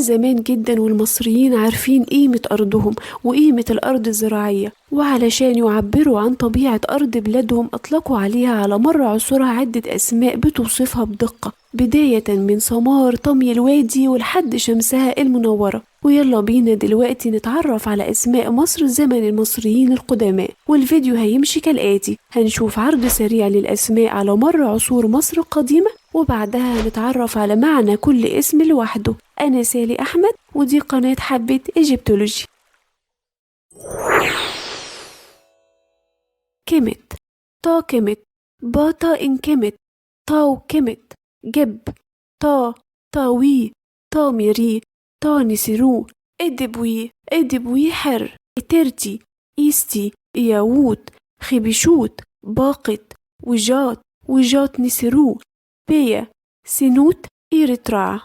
زمان جدا والمصريين عارفين قيمة أرضهم وقيمة الأرض الزراعية، وعلشان يعبروا عن طبيعة أرض بلادهم أطلقوا عليها على مر عصورها عدة أسماء بتوصفها بدقة، بداية من سمار طمي الوادي ولحد شمسها المنورة. ويلا بينا دلوقتي نتعرف على أسماء مصر زمن المصريين القدماء، والفيديو هيمشي كالآتي: هنشوف عرض سريع للأسماء على مر عصور مصر القديمة، وبعدها هنتعرف على معنى كل اسم لوحده. أنا سالي أحمد، ودي قناة حبة إيجيبتولوجي. كمت، تا كمت، باتا إنكمت، تاو كمت، جب، تا، تاوي، تاميري، تاني سيرو، ادبوي حر، اترتي، ايستي، ياوت، خبشوت، باقت، وجات نسرو، بيا، سنوت، إيرترا.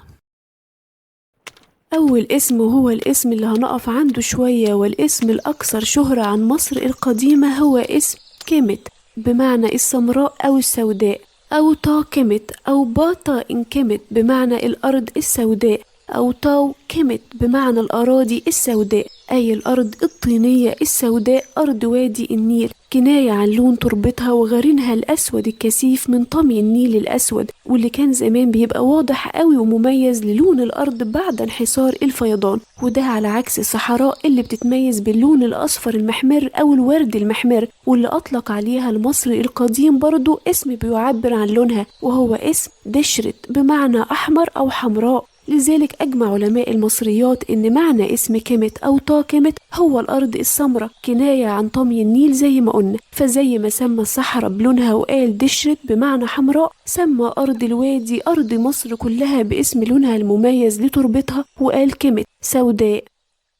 أول اسم هو الاسم اللي هنقف عنده شوية، والاسم الأكثر شهرة عن مصر القديمة هو اسم كيمت، بمعنى السمراء أو السوداء، أو تا كيمت، أو باتا إنكمت بمعنى الأرض السوداء، أو تاو كيمت بمعنى الأراضي السوداء، أي الأرض الطينية السوداء، أرض وادي النيل، كناية عن لون تربتها وغرينها الأسود الكثيف من طمي النيل الأسود، واللي كان زمان بيبقى واضح قوي ومميز للون الأرض بعد انحسار الفيضان، وده على عكس الصحراء اللي بتتميز باللون الأصفر المحمر أو الورد المحمر، واللي أطلق عليها المصري القديم برضو اسم بيعبر عن لونها، وهو اسم دشرت بمعنى أحمر أو حمراء. لذلك أجمع علماء المصريات إن معنى اسم كيمت أو تا كيمت هو الأرض السمراء، كناية عن طمي النيل زي ما قلنا. فزي ما سمى الصحراء بلونها وقال دشرت بمعنى حمراء، سمى أرض الوادي أرض مصر كلها باسم لونها المميز لتربتها وقال كيمت سوداء.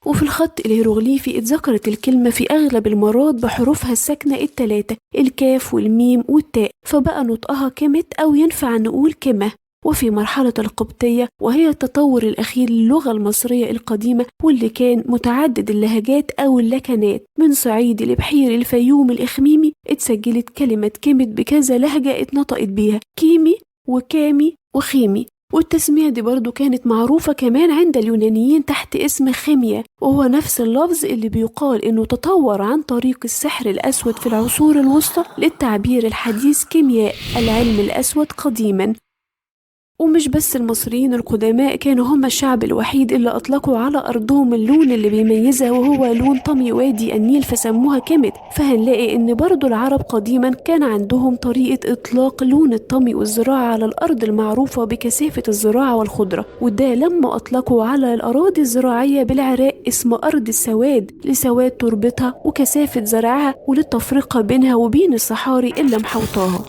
وفي الخط الهيروغليفي اتذكرت الكلمة في أغلب المرات بحروفها الساكنة التلاتة، الكاف والميم والتاء، فبقى نطقها كيمت أو ينفع نقول كمة. وفي مرحلة القبطية، وهي التطور الأخير للغة المصرية القديمة، واللي كان متعدد اللهجات أو اللكنات من صعيدي لبحير الفيوم الإخميمي، اتسجلت كلمة كيمت بكذا لهجة اتنطقت بيها، كيمي وكامي وخيمي. والتسمية دي برضو كانت معروفة كمان عند اليونانيين تحت اسم خيميا، وهو نفس اللفظ اللي بيقال إنه تطور عن طريق السحر الأسود في العصور الوسطى للتعبير الحديث كيمياء، العلم الأسود قديما. ومش بس المصريين القدماء كانوا هم الشعب الوحيد اللي أطلقوا على أرضهم اللون اللي بيميزها وهو لون طمي وادي النيل فسموها كيمت، فهنلاقي إن برضو العرب قديما كان عندهم طريقة إطلاق لون الطمي والزراعة على الأرض المعروفة بكثافة الزراعة والخضرة، وده لما أطلقوا على الأراضي الزراعية بالعراق اسم أرض السواد لسواد تربتها وكثافة زرعها وللتفرقة بينها وبين الصحاري اللي محوطاها.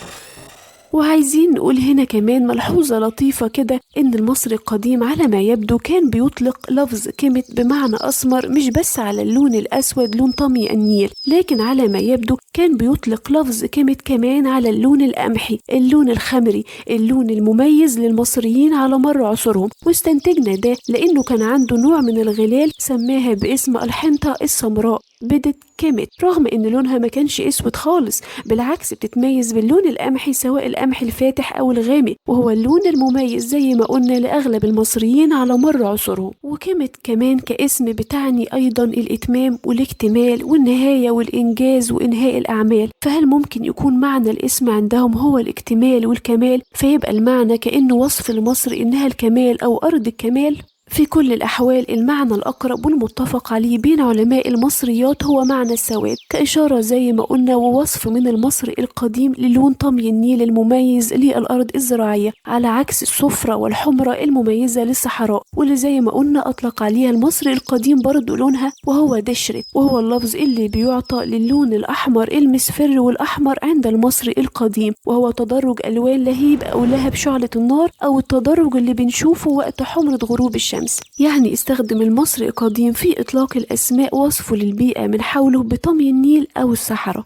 وعايزين نقول هنا كمان ملحوظة لطيفة كده، إن المصري القديم على ما يبدو كان بيطلق لفظ كيمت بمعنى أسمر مش بس على اللون الأسود لون طمي النيل، لكن على ما يبدو كان بيطلق لفظ كيمت كمان على اللون القمحي، اللون الخمري، اللون المميز للمصريين على مر عصورهم. واستنتجنا ده لأنه كان عنده نوع من الغلال سماها باسم الحنطة السمراء، بدت كيمت، رغم ان لونها ما كانش اسود خالص، بالعكس بتتميز باللون القمحي، سواء القمح الفاتح او الغامق، وهو اللون المميز زي ما قلنا لاغلب المصريين على مر عصورهم. وكيمت كمان كاسم بتعني ايضا الاتمام والاكتمال والنهاية والانجاز وانهاء الاعمال، فهل ممكن يكون معنى الاسم عندهم هو الاكتمال والكمال، فيبقى المعنى كأنه وصف لمصر انها الكمال او ارض الكمال؟ في كل الأحوال المعنى الأقرب والمتفق عليه بين علماء المصريات هو معنى السواد، كإشارة زي ما قلنا ووصف من المصري القديم للون طمي النيل المميز للأرض الزراعية، على عكس الصفرة والحمرة المميزة للصحراء، واللي زي ما قلنا أطلق عليها المصري القديم برضو لونها وهو دشرت، وهو اللفظ اللي بيعطى للون الأحمر المصفر والأحمر عند المصري القديم، وهو تدرج ألوان لهيب أو لهب شعلة النار، أو التدرج اللي بنشوفه وقت حمرة غروب الشمس. يعني استخدم المصري القديم في إطلاق الأسماء وصفه للبيئة من حوله بطمي النيل أو الصحراء.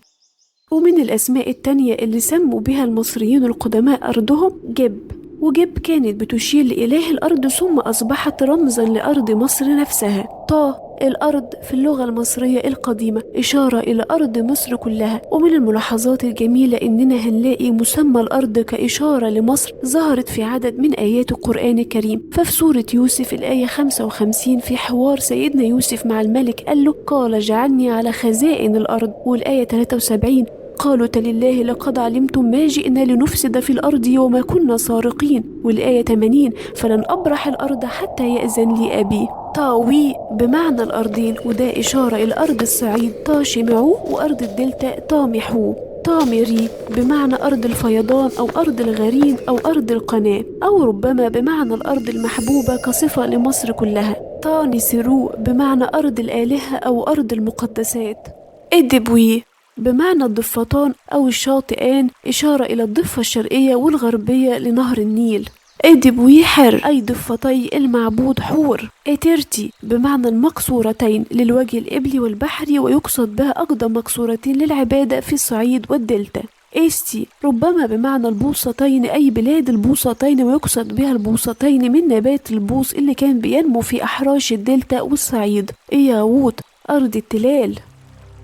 ومن الأسماء التانية اللي سموا بها المصريين القدماء أرضهم جب، وجب كانت بتشير لإله الأرض ثم أصبحت رمزا لأرض مصر نفسها. طا الأرض في اللغة المصرية القديمة إشارة إلى أرض مصر كلها، ومن الملاحظات الجميلة إننا هنلاقي مسمى الأرض كإشارة لمصر ظهرت في عدد من آيات القرآن الكريم. ففي سورة يوسف الآية 55 في حوار سيدنا يوسف مع الملك قال له قال اجعلني على خزائن الأرض، والآية 73 قالوا تلله لقد علمتم ما جئنا لنفسد في الأرض وما كنا سارقين، والآية 80 فلن أبرح الأرض حتى يأذن لي أبي. طاوي بمعنى الأرضين، وده إشارة إلى أرض الصعيد طاشمعو وأرض الدلتا طامحو. طامري بمعنى أرض الفيضان أو أرض الغرين أو أرض القناة، أو ربما بمعنى الأرض المحبوبة كصفة لمصر كلها. طانسرو بمعنى أرض الآلهة أو أرض المقدسات. إدبوي بمعنى الضفتان أو الشاطئان، إشارة إلى الضفة الشرقية والغربية لنهر النيل. إدبوي حر أي ضفتي المعبود حور. إترتي بمعنى المقصورتين للوجه الإبلي والبحري، ويقصد بها أقدم مقصورتين للعبادة في الصعيد والدلتا. إستي ربما بمعنى البوصتين أي بلاد البوصتين، ويقصد بها البوصتين من نبات البوص اللي كان بينمو في أحراش الدلتا والصعيد. إياووت أرض التلال.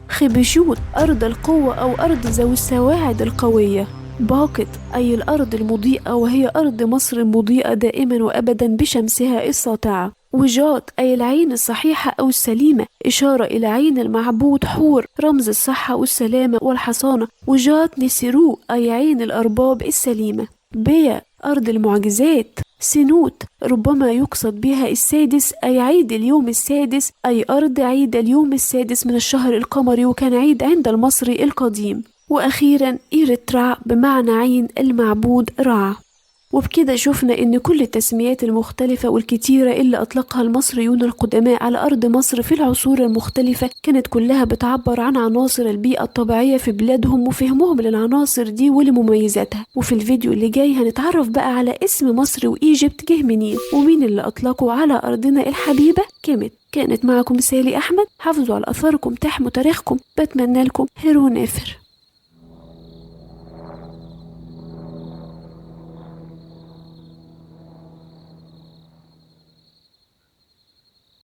خبشوت أرض القوة أو أرض ذوي السواعد القوية. باقت أي الأرض المضيئة، وهي أرض مصر المضيئة دائما وأبدا بشمسها الساطعة. وجات أي العين الصحيحة أو السليمة، إشارة إلى عين المعبود حور رمز الصحة والسلامة والحصانة. وجات نسرو أي عين الأرباب السليمة. بيا أرض المعجزات. سنوت ربما يقصد بها السادس أي عيد اليوم السادس، أي أرض عيد اليوم السادس من الشهر القمري، وكان عيد عند المصري القديم. وأخيرا إيرترا بمعنى عين المعبود رع. وبكده شفنا إن كل التسميات المختلفة والكتيرة اللي أطلقها المصريون القدماء على أرض مصر في العصور المختلفة كانت كلها بتعبر عن عناصر البيئة الطبيعية في بلادهم وفهمهم للعناصر دي ولمميزاتها. وفي الفيديو اللي جاي هنتعرف بقى على اسم مصر وإيجيبت جه منين، ومين اللي أطلقوا على أرضنا الحبيبة كيميت. كانت معكم سالي أحمد. حافظوا على أثاركم، تحموا تاريخكم. بتمنى لكم هيرو نافر.